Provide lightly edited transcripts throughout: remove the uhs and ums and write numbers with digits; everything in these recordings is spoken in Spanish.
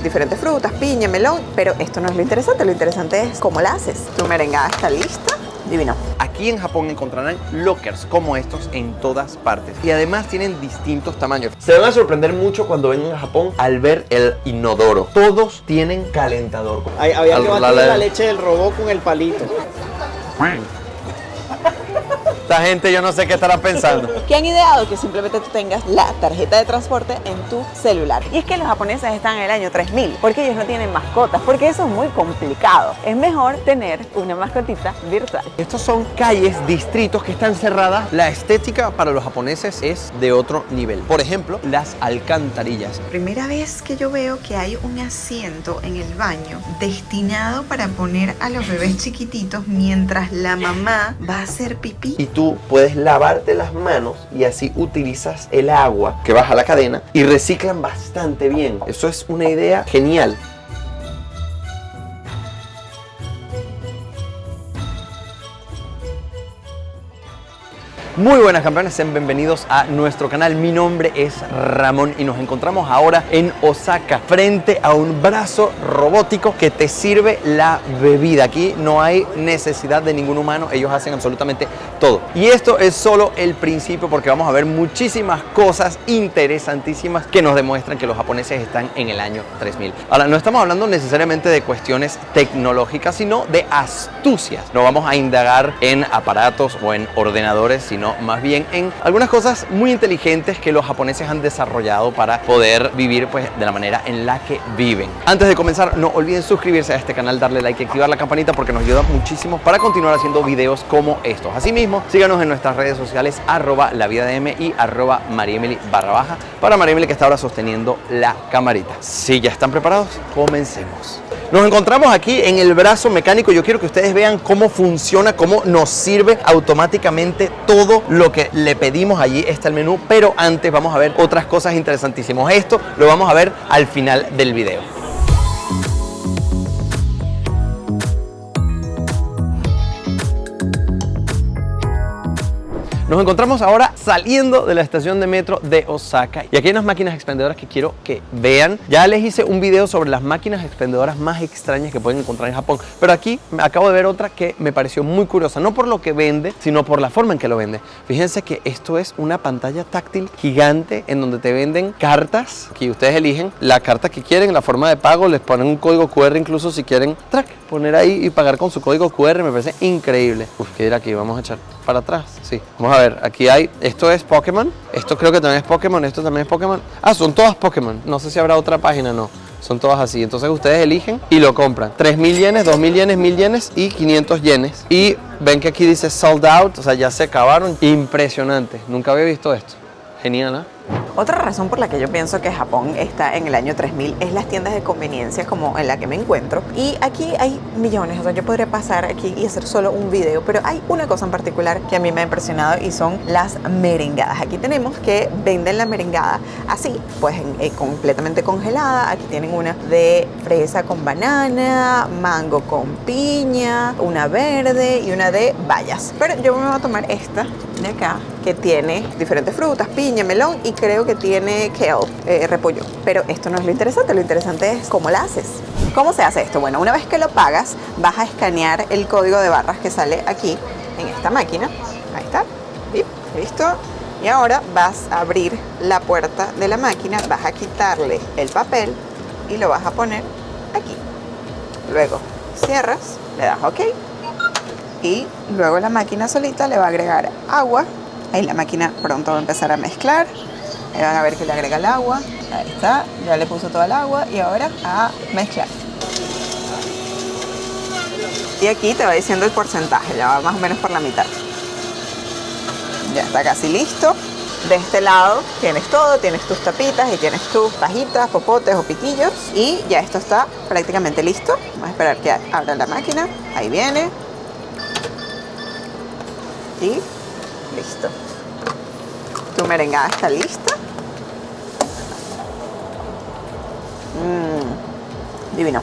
diferentes frutas, piña, melón, pero esto no es lo interesante es cómo la haces. Tu merengada está lista. Divino. Aquí en Japón encontrarán lockers como estos en todas partes y además tienen distintos tamaños. Se van a sorprender mucho cuando vengan a Japón al ver el inodoro. Todos tienen calentador. Había que batir la leche del robot con el palito. Esta gente yo no sé qué estará pensando. ¿Qué han ideado? Que simplemente tú tengas la tarjeta de transporte en tu celular. Y es que los japoneses están en el año 3000, porque ellos no tienen mascotas, porque eso es muy complicado. Es mejor tener una mascotita virtual. Estos son calles, distritos que están cerradas. La estética para los japoneses es de otro nivel. Por ejemplo, las alcantarillas. Primera vez que yo veo que hay un asiento en el baño destinado para poner a los bebés chiquititos mientras la mamá va a hacer pipí. Y tú puedes lavarte las manos y así utilizas el agua que baja la cadena y reciclan bastante bien. Eso es una idea genial. Muy buenas campeones, sean bienvenidos a nuestro canal. Mi nombre es Ramón y nos encontramos ahora en Osaka frente a un brazo robótico que te sirve la bebida. Aquí no hay necesidad de ningún humano, ellos hacen absolutamente todo. Y esto es solo el principio porque vamos a ver muchísimas cosas interesantísimas que nos demuestran que los japoneses están en el año 3000. Ahora, no estamos hablando necesariamente de cuestiones tecnológicas, sino de astucias. No vamos a indagar en aparatos o en ordenadores, sino más bien en algunas cosas muy inteligentes que los japoneses han desarrollado para poder vivir pues de la manera en la que viven. Antes de comenzar, no olviden suscribirse a este canal, darle like y activar la campanita porque nos ayuda muchísimo para continuar haciendo videos como estos. Asimismo, síganos en nuestras redes sociales @lavidadm y @mariemily_ para Mariemily, que está ahora sosteniendo la camarita. Si ya están preparados, comencemos. Nos encontramos aquí en el brazo mecánico. Yo quiero que ustedes vean cómo funciona, cómo nos sirve automáticamente todo lo que le pedimos. Allí está el menú, pero antes vamos a ver otras cosas interesantísimas. Esto lo vamos a ver al final del video. Nos encontramos ahora saliendo de la estación de metro de Osaka y aquí hay unas máquinas expendedoras que quiero que vean. Ya les hice un video sobre las máquinas expendedoras más extrañas que pueden encontrar en Japón, pero aquí acabo de ver otra que me pareció muy curiosa, no por lo que vende, sino por la forma en que lo vende. Fíjense que esto es una pantalla táctil gigante en donde te venden cartas que ustedes eligen la carta que quieren, la forma de pago, les ponen un código QR incluso si quieren poner ahí y pagar con su código QR. Me parece increíble. ¿Qué dirá aquí? Vamos a echar para atrás. Sí, vamos a ver, aquí hay, esto es Pokémon, esto creo que también es Pokémon, esto también es Pokémon. Son todas Pokémon, no sé si habrá otra página, no. Son todas así, entonces ustedes eligen y lo compran. 3.000 yenes, 2.000 yenes, 1.000 yenes y 500 yenes. Y ven que aquí dice sold out, o sea, ya se acabaron. Impresionante, nunca había visto esto. Genial, ¿no? Otra razón por la que yo pienso que Japón está en el año 3000 es las tiendas de conveniencia como en la que me encuentro. Y aquí hay millones, o sea, yo podría pasar aquí y hacer solo un video, pero hay una cosa en particular que a mí me ha impresionado y son las merengadas. Aquí tenemos que venden la merengada así, pues completamente congelada. Aquí tienen una de fresa con banana, mango con piña, una verde y una de bayas. Pero yo me voy a tomar esta de acá, que tiene diferentes frutas, piña, melón y creo que tiene kale, repollo. Pero esto no es lo interesante es cómo la haces. ¿Cómo se hace esto? Bueno, una vez que lo pagas, vas a escanear el código de barras que sale aquí en esta máquina. Ahí está. ¿Listo? Y ahora vas a abrir la puerta de la máquina, vas a quitarle el papel y lo vas a poner aquí. Luego cierras, le das OK. Y luego la máquina solita le va a agregar agua. Ahí la máquina pronto va a empezar a mezclar. Ahí van a ver que le agrega el agua. Ahí está, ya le puso toda el agua y ahora a mezclar. Y aquí te va diciendo el porcentaje, ya va más o menos por la mitad. Ya está casi listo. De este lado tienes todo, tienes tus tapitas y tienes tus tajitas, popotes o piquillos. Y ya esto está prácticamente listo. Vamos a esperar que abra la máquina. Ahí viene. Y listo. Tu merengada está lista. Divino.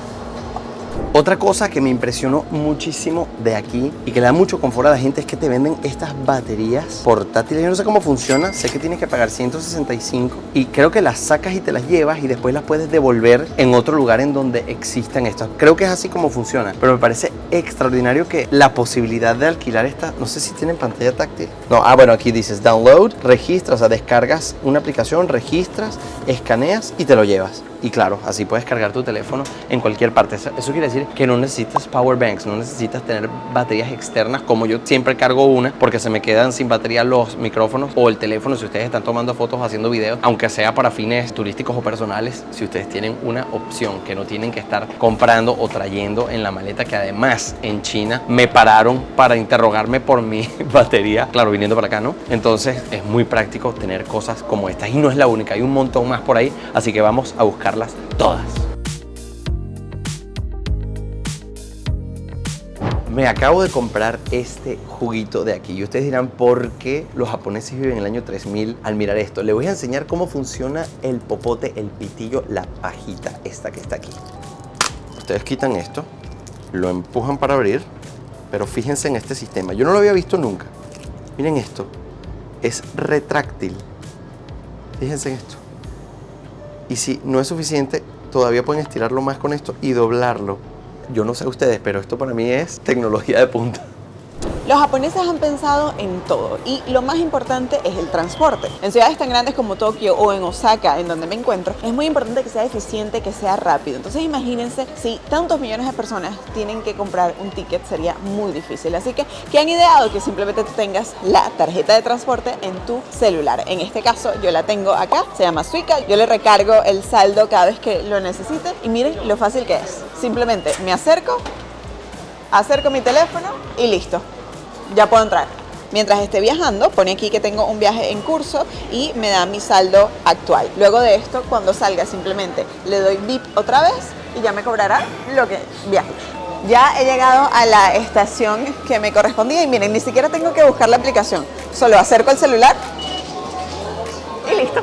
Otra cosa que me impresionó muchísimo de aquí y que le da mucho confort a la gente es que te venden estas baterías portátiles. Yo no sé cómo funciona, sé que tienes que pagar 165 y creo que las sacas y te las llevas y después las puedes devolver en otro lugar en donde existan estas. Creo que es así como funciona, pero me parece extraordinario que la posibilidad de alquilar esta, no sé si tienen pantalla táctil. No, bueno, aquí dices download, registras, o sea, descargas una aplicación, registras, escaneas y te lo llevas. Y claro, así puedes cargar tu teléfono en cualquier parte. Eso quiere decir que no necesitas power banks, no necesitas tener baterías externas, como yo siempre cargo una, porque se me quedan sin batería los micrófonos o el teléfono si ustedes están tomando fotos o haciendo videos, aunque sea para fines turísticos o personales. Si ustedes tienen una opción que no tienen que estar comprando o trayendo en la maleta, que además en China me pararon para interrogarme por mi batería, claro, viniendo para acá, ¿no? Entonces es muy práctico tener cosas como estas y no es la única, hay un montón más por ahí, así que vamos a buscar todas. Me acabo de comprar este juguito de aquí y ustedes dirán por qué los japoneses viven en el año 3000 al mirar esto. Les voy a enseñar cómo funciona el popote, el pitillo, la pajita esta que está aquí. Ustedes quitan esto, lo empujan para abrir, pero fíjense en este sistema. Yo no lo había visto nunca. Miren esto, es retráctil. Fíjense en esto. Y si no es suficiente, todavía pueden estirarlo más con esto y doblarlo. Yo no sé ustedes, pero esto para mí es tecnología de punta. Los japoneses han pensado en todo y lo más importante es el transporte. En ciudades tan grandes como Tokio o en Osaka, en donde me encuentro, es muy importante que sea eficiente, que sea rápido. Entonces imagínense, si tantos millones de personas tienen que comprar un ticket, sería muy difícil. Así que han ideado que simplemente tú tengas la tarjeta de transporte en tu celular. En este caso yo la tengo acá, se llama Suica. Yo le recargo el saldo cada vez que lo necesite y miren lo fácil que es. Simplemente me acerco mi teléfono y listo. Ya puedo entrar. Mientras esté viajando, pone aquí que tengo un viaje en curso y me da mi saldo actual. Luego de esto, cuando salga, simplemente le doy bip otra vez y ya me cobrará lo que viaje. Ya he llegado a la estación que me correspondía y miren, ni siquiera tengo que buscar la aplicación. Solo acerco el celular y listo.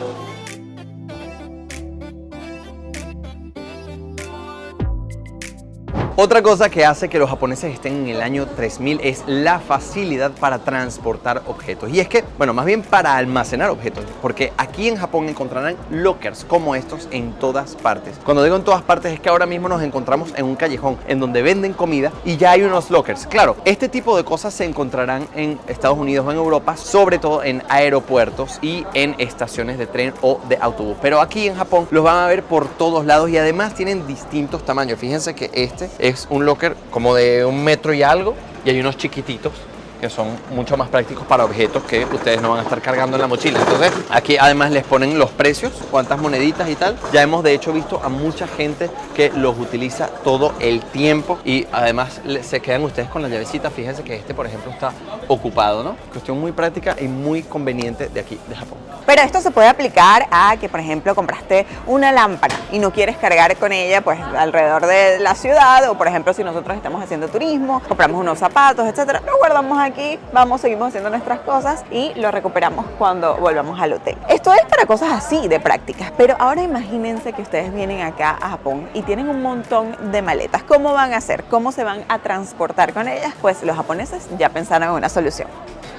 Otra cosa que hace que los japoneses estén en el año 3000 es la facilidad para transportar objetos. Y es que, bueno, más bien para almacenar objetos, porque aquí en Japón encontrarán lockers como estos en todas partes. Cuando digo en todas partes es que ahora mismo nos encontramos en un callejón en donde venden comida y ya hay unos lockers. Claro, este tipo de cosas se encontrarán en Estados Unidos o en Europa, sobre todo en aeropuertos y en estaciones de tren o de autobús. Pero aquí en Japón los van a ver por todos lados y además tienen distintos tamaños. Fíjense que este es un locker como de 1 metro y algo y hay unos chiquititos que son mucho más prácticos para objetos que ustedes no van a estar cargando en la mochila. Entonces aquí además les ponen los precios, cuántas moneditas y tal. Ya hemos de hecho visto a mucha gente que los utiliza todo el tiempo y además se quedan ustedes con la llavecita. Fíjense que este por ejemplo está ocupado, ¿no? Cuestión muy práctica y muy conveniente de aquí de Japón. Pero esto se puede aplicar a que, por ejemplo, compraste una lámpara y no quieres cargar con ella pues alrededor de la ciudad, o por ejemplo si nosotros estamos haciendo turismo, compramos unos zapatos, etcétera, lo guardamos aquí, seguimos haciendo nuestras cosas y lo recuperamos cuando volvamos al hotel. Esto es para cosas así de prácticas, pero ahora imagínense que ustedes vienen acá a Japón y tienen un montón de maletas. ¿Cómo van a hacer? ¿Cómo se van a transportar con ellas? Pues los japoneses ya pensaron en una solución.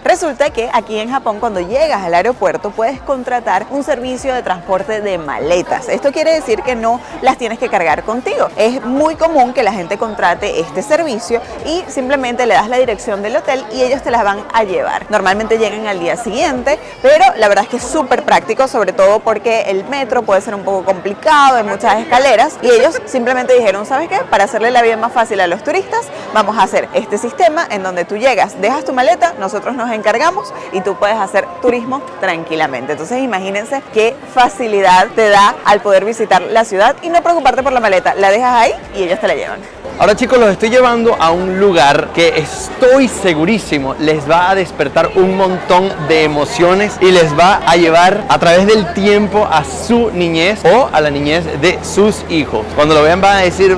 Resulta que aquí en Japón, cuando llegas al aeropuerto, puedes contratar un servicio de transporte de maletas. Esto quiere decir que no las tienes que cargar contigo. Es muy común que la gente contrate este servicio y simplemente le das la dirección del hotel y ellos te las van a llevar. Normalmente llegan al día siguiente, pero la verdad es que es súper práctico, sobre todo porque el metro puede ser un poco complicado, hay muchas escaleras y ellos simplemente dijeron, ¿sabes qué? Para hacerle la vida más fácil a los turistas, vamos a hacer este sistema en donde tú llegas, dejas tu maleta, nosotros nos encargamos y tú puedes hacer turismo tranquilamente. Entonces imagínense qué facilidad te da al poder visitar la ciudad y no preocuparte por la maleta, la dejas ahí y ellos te la llevan. Ahora chicos, los estoy llevando a un lugar que estoy segurísimo les va a despertar un montón de emociones y les va a llevar a través del tiempo a su niñez o a la niñez de sus hijos. Cuando lo vean van a decir,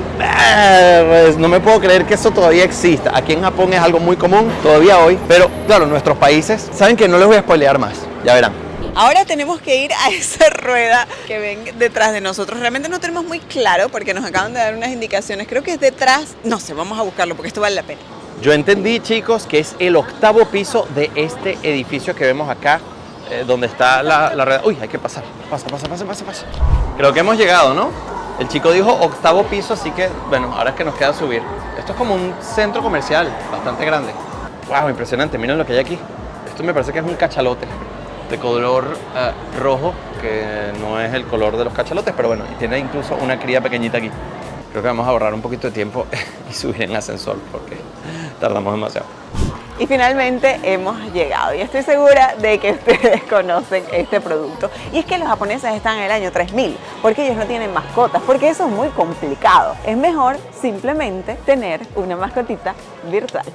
pues no me puedo creer que eso todavía exista. Aquí en Japón es algo muy común todavía hoy, pero claro, nuestros países, saben que no les voy a spoilear más, ya verán. Ahora tenemos que ir a esa rueda que ven detrás de nosotros. Realmente no tenemos muy claro porque nos acaban de dar unas indicaciones. Creo que es detrás. No sé, vamos a buscarlo porque esto vale la pena. Yo entendí, chicos, que es el 8º piso de este edificio que vemos acá, donde está la rueda. Uy, hay que pasar. Pasa. Creo que hemos llegado, ¿no? El chico dijo 8º piso, así que, bueno, ahora es que nos queda subir. Esto es como un centro comercial bastante grande. Wow, impresionante. Miren lo que hay aquí. Esto me parece que es un cachalote de color rojo, que no es el color de los cachalotes, pero bueno, y tiene incluso una cría pequeñita aquí. Creo que vamos a ahorrar un poquito de tiempo y subir en el ascensor porque tardamos demasiado. Y finalmente hemos llegado y estoy segura de que ustedes conocen este producto. Y es que los japoneses están en el año 3000 porque ellos no tienen mascotas, porque eso es muy complicado. Es mejor simplemente tener una mascotita virtual.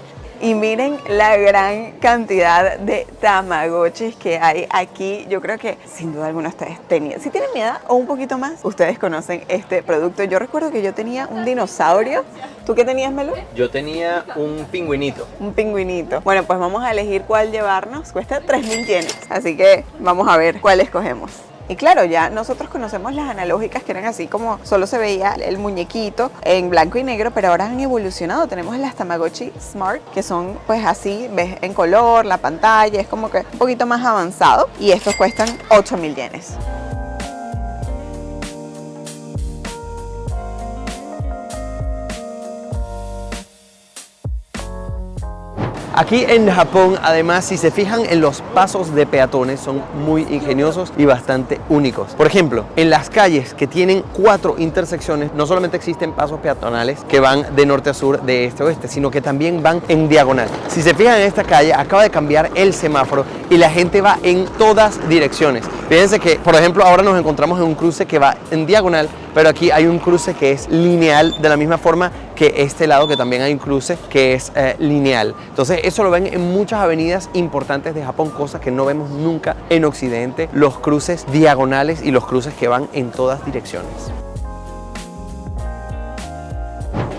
Y miren la gran cantidad de tamagotchis que hay aquí. Yo creo que sin duda alguna ustedes tenían. Si tienen miedo o un poquito más, ustedes conocen este producto. Yo recuerdo que yo tenía un dinosaurio. ¿Tú qué tenías, Melu? Yo tenía un pingüinito. Un pingüinito. Bueno, pues vamos a elegir cuál llevarnos. Cuesta 3000 yenes. Así que vamos a ver cuál escogemos. Y claro, ya nosotros conocemos las analógicas que eran así como solo se veía el muñequito en blanco y negro, pero ahora han evolucionado. Tenemos las Tamagotchi Smart, que son pues así, ves en color, la pantalla, es como que un poquito más avanzado. Y estos cuestan 8000 yenes. Aquí en Japón, además, si se fijan en los pasos de peatones, son muy ingeniosos y bastante únicos. Por ejemplo, en las calles que tienen 4 intersecciones, no solamente existen pasos peatonales que van de norte a sur, de este a oeste, sino que también van en diagonal. Si se fijan en esta calle, acaba de cambiar el semáforo y la gente va en todas direcciones. Fíjense que, por ejemplo, ahora nos encontramos en un cruce que va en diagonal, pero aquí hay un cruce que es lineal, de la misma forma que este lado, que también hay un cruce que es lineal. Entonces eso lo ven en muchas avenidas importantes de Japón, cosas que no vemos nunca en Occidente, los cruces diagonales y los cruces que van en todas direcciones.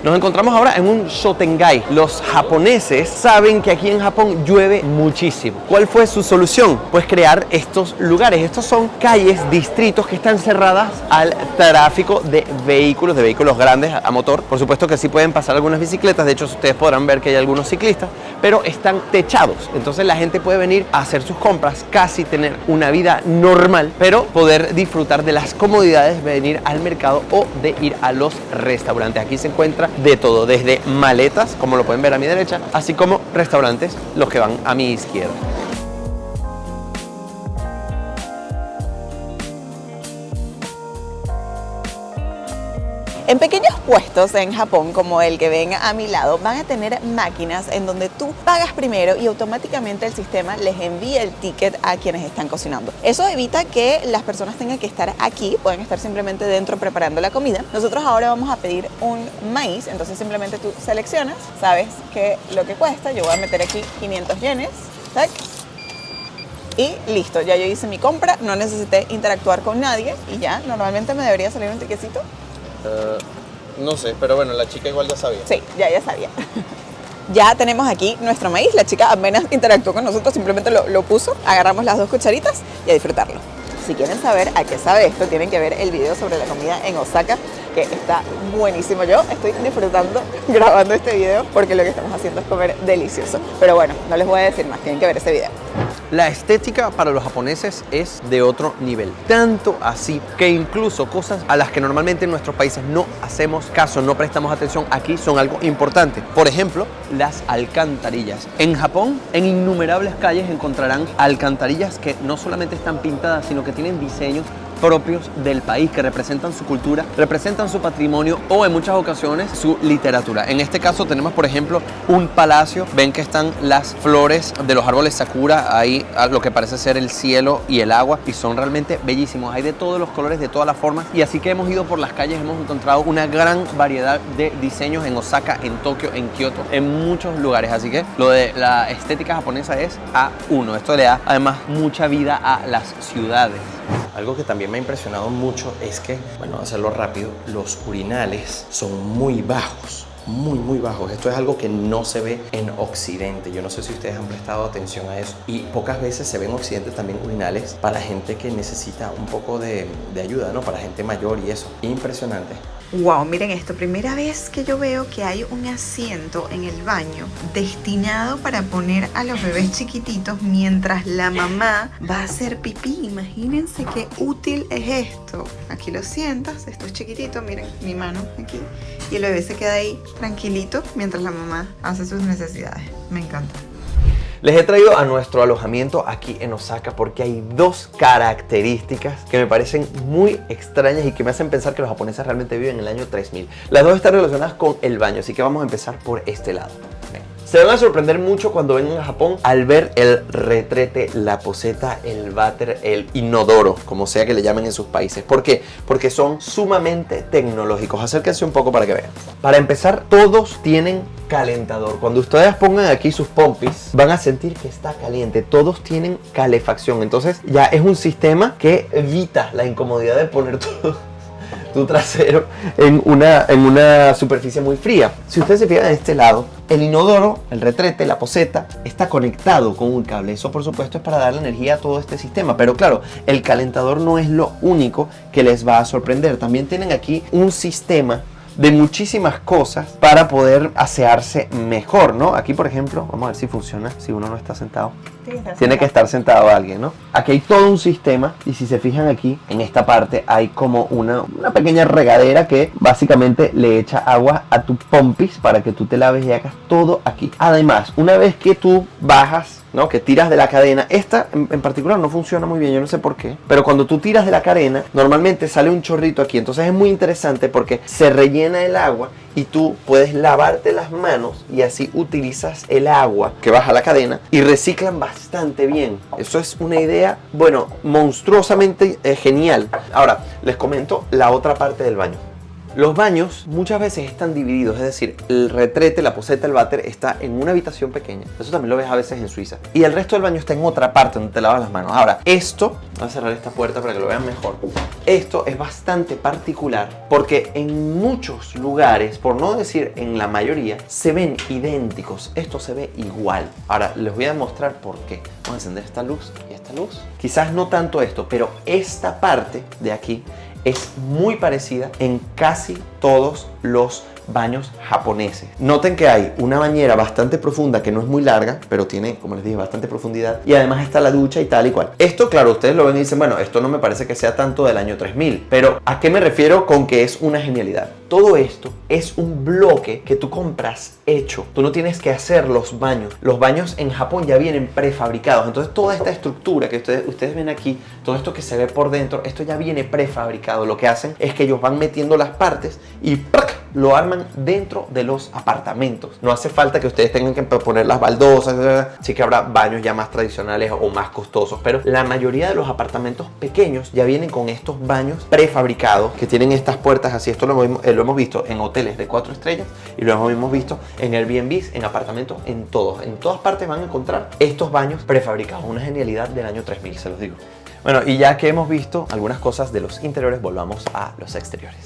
Nos encontramos ahora en un shotengai. Los japoneses saben que aquí en Japón llueve muchísimo. ¿Cuál fue su solución? Pues crear estos lugares. Estos son calles, distritos que están cerradas al tráfico de vehículos grandes a motor. Por supuesto que sí pueden pasar algunas bicicletas. De hecho, ustedes podrán ver que hay algunos ciclistas, pero están techados. Entonces la gente puede venir a hacer sus compras, casi tener una vida normal, pero poder disfrutar de las comodidades de venir al mercado o de ir a los restaurantes. Aquí se encuentra de todo, desde maletas, como lo pueden ver a mi derecha, así como restaurantes, los que van a mi izquierda. En pequeños puestos en Japón, como el que ven a mi lado, van a tener máquinas en donde tú pagas primero y automáticamente el sistema les envía el ticket a quienes están cocinando. Eso evita que las personas tengan que estar aquí, pueden estar simplemente dentro preparando la comida. Nosotros ahora vamos a pedir un maíz, entonces simplemente tú seleccionas, sabes que lo que cuesta, yo voy a meter aquí 500 yenes, ¿tac? Y listo, ya yo hice mi compra, no necesité interactuar con nadie y ya, normalmente me debería salir un tiquecito. No sé, pero bueno, la chica igual ya sabía. Sí, ya sabía. Ya tenemos aquí nuestro maíz. La chica apenas interactuó con nosotros, simplemente lo puso. Agarramos las 2 cucharitas y a disfrutarlo. Si quieren saber a qué sabe esto, tienen que ver el video sobre la comida en Osaka, que está buenísimo. Yo estoy disfrutando grabando este video porque lo que estamos haciendo es comer delicioso. Pero bueno, no les voy a decir más, tienen que ver ese video. La estética para los japoneses es de otro nivel, tanto así que incluso cosas a las que normalmente en nuestros países no hacemos caso, no prestamos atención, aquí son algo importante. Por ejemplo, las alcantarillas. En Japón, en innumerables calles encontrarán alcantarillas que no solamente están pintadas, sino que tienen diseños propios del país, que representan su cultura, representan su patrimonio o en muchas ocasiones su literatura. En este caso tenemos, por ejemplo, un palacio. Ven que están las flores de los árboles sakura ahí, a lo que parece ser el cielo y el agua, y son realmente bellísimos. Hay de todos los colores, de todas las formas, y así que hemos ido por las calles, hemos encontrado una gran variedad de diseños en Osaka, en Tokio, en Kioto, en muchos lugares. Así que lo de la estética japonesa es A1. Esto le da además mucha vida a las ciudades. Algo que también me ha impresionado mucho es que, bueno, hacerlo rápido, los urinales son muy bajos, muy bajos. Esto es algo que no se ve en Occidente. Yo no sé si ustedes han prestado atención a eso. Y pocas veces se ven en Occidente también urinales para gente que necesita un poco de ayuda, ¿no? Para gente mayor y eso. Impresionante. Wow, miren esto, primera vez que yo veo que hay un asiento en el baño destinado para poner a los bebés chiquititos mientras la mamá va a hacer pipí. Imagínense qué útil es esto. Aquí lo sientas, esto es chiquitito, miren mi mano aquí. Y el bebé se queda ahí tranquilito mientras la mamá hace sus necesidades. Me encanta. Les he traído a nuestro alojamiento aquí en Osaka porque hay dos características que me parecen muy extrañas y que me hacen pensar que los japoneses realmente viven en el año 3000. Las dos están relacionadas con el baño, así que vamos a empezar por este lado. Se van a sorprender mucho cuando vengan a Japón al ver el retrete, la poseta, el váter, el inodoro, como sea que le llamen en sus países. ¿Por qué? Porque son sumamente tecnológicos. Acérquense un poco para que vean. Para empezar, todos tienen calentador. Cuando ustedes pongan aquí sus pompis, van a sentir que está caliente. Todos tienen calefacción. Entonces ya es un sistema que evita la incomodidad de poner todo tu trasero en una superficie muy fría. Si ustedes se fijan en este lado, el inodoro, el retrete, la poseta, está conectado con un cable. Eso, por supuesto, es para darle energía a todo este sistema. Pero claro, el calentador no es lo único que les va a sorprender. También tienen aquí un sistema de muchísimas cosas para poder asearse mejor, ¿no? Aquí, por ejemplo, vamos a ver si funciona, si uno no está sentado. Tiene que estar sentado alguien, ¿no? Aquí hay todo un sistema y si se fijan aquí, en esta parte hay como una pequeña regadera que básicamente le echa agua a tu pompis para que tú te laves y hagas todo aquí. Además, una vez que tú bajas, ¿no? Que tiras de la cadena, esta en particular no funciona muy bien, yo no sé por qué, pero cuando tú tiras de la cadena, normalmente sale un chorrito aquí, entonces es muy interesante porque se rellena el agua y tú puedes lavarte las manos y así utilizas el agua que baja la cadena y reciclan bastante bien. Eso es una idea, bueno, monstruosamente genial. Ahora, les comento la otra parte del baño. Los baños muchas veces están divididos, es decir, el retrete, la poseta, el váter está en una habitación pequeña. Eso también lo ves a veces en Suiza. Y el resto del baño está en otra parte donde te lavas las manos. Ahora, esto, voy a cerrar esta puerta para que lo vean mejor. Esto es bastante particular porque en muchos lugares, por no decir en la mayoría, se ven idénticos. Esto se ve igual. Ahora, les voy a mostrar por qué. Vamos a encender esta luz y esta luz. Quizás no tanto esto, pero esta parte de aquí es muy parecida en casi todos los baños japoneses. Noten que hay una bañera bastante profunda que no es muy larga, pero tiene, como les dije, bastante profundidad. Y además está la ducha y tal y cual. Esto, claro, ustedes lo ven y dicen, bueno, esto no me parece que sea tanto del año 3000. Pero ¿a qué me refiero con que es una genialidad? Todo esto es un bloque que tú compras hecho. Tú no tienes que hacer los baños. Los baños en Japón ya vienen prefabricados. Entonces toda esta estructura que ustedes ven aquí, todo esto que se ve por dentro, esto ya viene prefabricado. Lo que hacen es que ellos van metiendo las partes y ¡prac!, lo arman dentro de los apartamentos. No hace falta que ustedes tengan que poner las baldosas. Sí que habrá baños ya más tradicionales o más costosos, pero la mayoría de los apartamentos pequeños ya vienen con estos baños prefabricados que tienen estas puertas así. Esto lo hemos visto en hoteles de 4 estrellas y lo hemos visto en Airbnbs, en apartamentos, en todas partes van a encontrar estos baños prefabricados. Una genialidad del año 3000, se los digo. Bueno, y ya que hemos visto algunas cosas de los interiores, volvamos a los exteriores.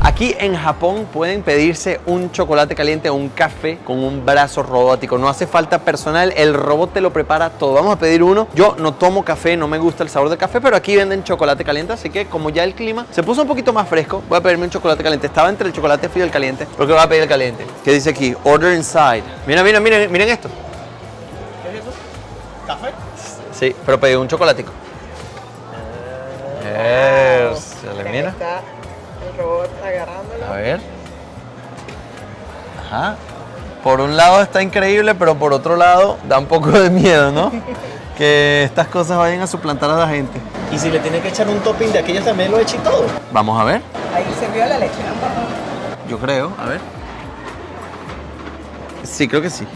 Aquí en Japón pueden pedirse un chocolate caliente o un café con un brazo robótico. No hace falta personal, el robot te lo prepara todo. Vamos a pedir uno. Yo no tomo café, no me gusta el sabor del café, pero aquí venden chocolate caliente, así que como ya el clima se puso un poquito más fresco, voy a pedirme un chocolate caliente. Estaba entre el chocolate frío y el caliente, pero que voy a pedir el caliente. ¿Qué dice aquí? Order inside. Mira, miren esto. ¿Qué es eso? ¿Café? Sí, pero pedí un chocolatico. Se le mira. Está el robot agarrándolo. A ver. Ajá. Por un lado está increíble, pero por otro lado da un poco de miedo, ¿no? Que estas cosas vayan a suplantar a la gente. Y si le tiene que echar un topping de aquellos también lo eche y todo. Vamos a ver. Ahí se vio la leche, ¿no? Yo creo, a ver. Sí, creo que sí.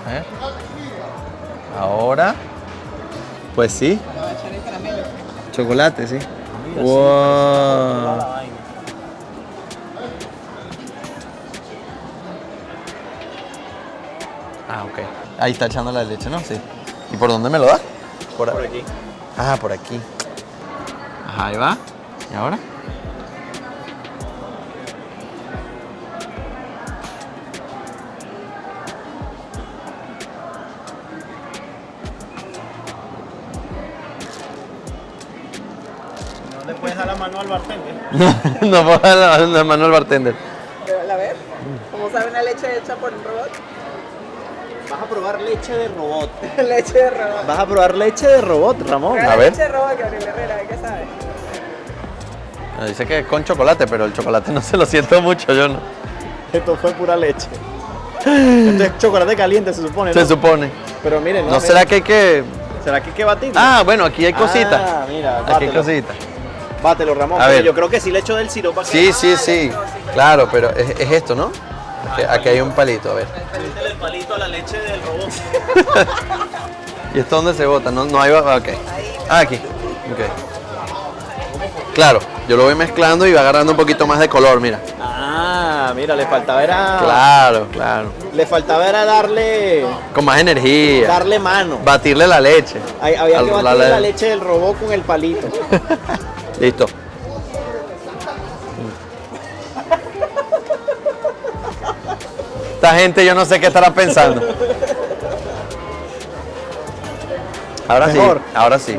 A ver. Ahora. Pues sí. Chocolate, sí. Wow. Ah, ok. Ahí está echando la leche, ¿no? Sí. ¿Y por dónde me lo da? Por aquí. Ah, por aquí. Ajá, ahí va. ¿Y ahora? mano al bartender. No puedo dar la mano al bartender. A ver, ¿cómo sabe una leche hecha por un robot? Vas a probar leche de robot. Leche de robot. Vas a probar leche de robot, Ramón. A ver. Leche de robot, Gabriel Herrera, ¿qué sabe? Dice que con chocolate, pero el chocolate no se lo siento mucho, yo no. Esto fue pura leche. Esto es chocolate caliente, se supone, ¿no? Se supone. Pero miren, ¿No será que hay que...? ¿Será que hay que batirlo? Ah, bueno, aquí hay cositas. Ah, mira, Aquí hay bátelo. cositas. Bátelo, Ramón. A pero ver. yo creo que sí le echo del sirope acá. Sí. Claro, pero es esto, ¿no? Aquí hay un palito, a ver. Métele el palito a la leche del robot. ¿Y esto dónde se bota? No hay... Ok. Ah, aquí. Ok. Claro, yo lo voy mezclando y va agarrando un poquito más de color, mira. Ah, mira, le faltaba era... Claro. Le faltaba era darle Con más energía. mano. Batirle la leche. Había que Al- batir la leche del robot con el palito. Listo. Esta gente yo no sé qué estará pensando. Ahora Mejor. sí, ahora sí.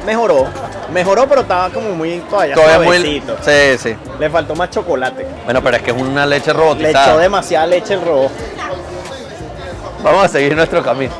Mejoró, pero estaba como muy todavía Muy... suavecito. Sí. Le faltó más chocolate. Bueno, pero es que es una leche Le robotizada. echó demasiada leche el robot. Vamos a seguir nuestro camino.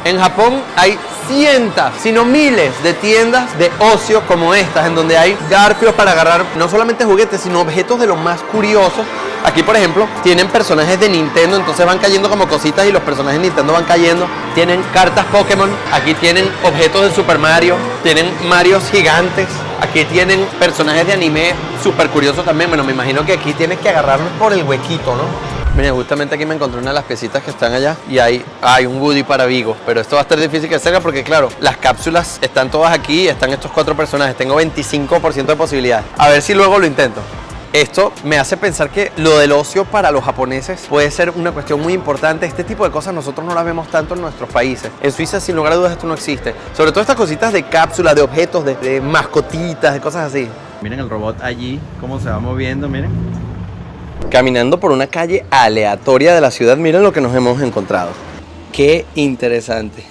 En Japón hay cientos, sino miles de tiendas de ocio como estas, en donde hay garfios para agarrar no solamente juguetes, sino objetos de los más curiosos. Aquí, por ejemplo, tienen personajes de Nintendo, entonces van cayendo como cositas y los personajes de Nintendo van cayendo. Tienen cartas Pokémon, aquí tienen objetos de Super Mario, tienen Marios gigantes, aquí tienen personajes de anime súper curiosos también. Bueno, me imagino que aquí tienes que agarrarlos por el huequito, ¿no? Mira, justamente aquí me encontré una de las piecitas que están allá y hay un Woody para Vigo, pero esto va a estar difícil que salga porque claro, las cápsulas están todas aquí, están estos 4 personajes, tengo 25% de posibilidades. A ver si luego lo intento. Esto me hace pensar que lo del ocio para los japoneses puede ser una cuestión muy importante. Este tipo de cosas nosotros no las vemos tanto en nuestros países. En Suiza, sin lugar a dudas, esto no existe. Sobre todo estas cositas de cápsulas, de objetos, de mascotitas, de cosas así. Miren el robot allí, cómo se va moviendo, miren. Caminando por una calle aleatoria de la ciudad, miren lo que nos hemos encontrado. Qué interesante.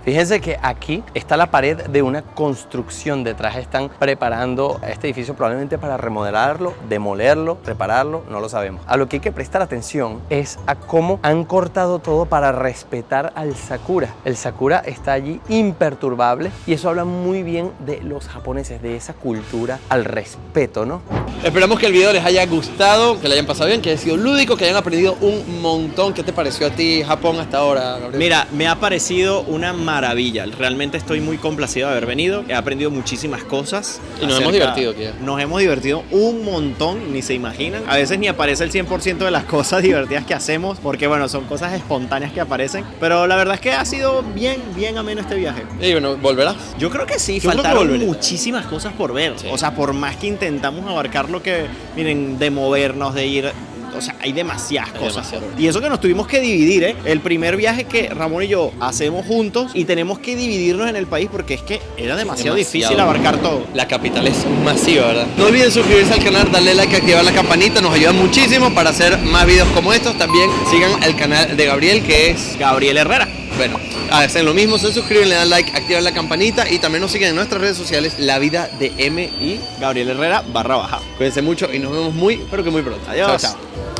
Fíjense que aquí está la pared de una construcción detrás. Están preparando este edificio probablemente para remodelarlo, demolerlo, repararlo, no lo sabemos. A lo que hay que prestar atención es a cómo han cortado todo para respetar al sakura. El sakura está allí imperturbable y eso habla muy bien de los japoneses, de esa cultura al respeto, ¿no? Esperamos que el video les haya gustado, que le hayan pasado bien, que haya sido lúdico, que hayan aprendido un montón. ¿Qué te pareció a ti Japón hasta ahora, Gabriel? Mira, me ha parecido una maravilla. Realmente estoy muy complacido de haber venido. He aprendido muchísimas cosas. Y nos hemos divertido, tío. Nos hemos divertido un montón, ni se imaginan. A veces ni aparece el 100% de las cosas divertidas que hacemos, porque bueno, son cosas espontáneas que aparecen. Pero la verdad es que ha sido bien ameno este viaje. Y bueno, ¿volverás? Yo creo que sí, Yo creo que faltaron volveré. muchísimas cosas por ver. Sí. O sea, por más que intentamos abarcar lo que, miren, de movernos, de ir... O sea, hay demasiadas cosas. demasiado. Y eso que nos tuvimos que dividir, ¿eh? El primer viaje que Ramón y yo hacemos juntos y tenemos que dividirnos en el país porque es que era demasiado difícil abarcar todo. La capital es masiva, ¿verdad? No olviden suscribirse al canal, darle like, activar la campanita, nos ayuda muchísimo para hacer más videos como estos. También sigan el canal de Gabriel, que es... Gabriel Herrera. Bueno, hacen lo mismo, se suscriben, le dan like, activan la campanita y también nos siguen en nuestras redes sociales, La Vida de M y Gabriel Herrera _. Cuídense mucho y nos vemos muy, pero que muy pronto. Adiós. Chao, chao.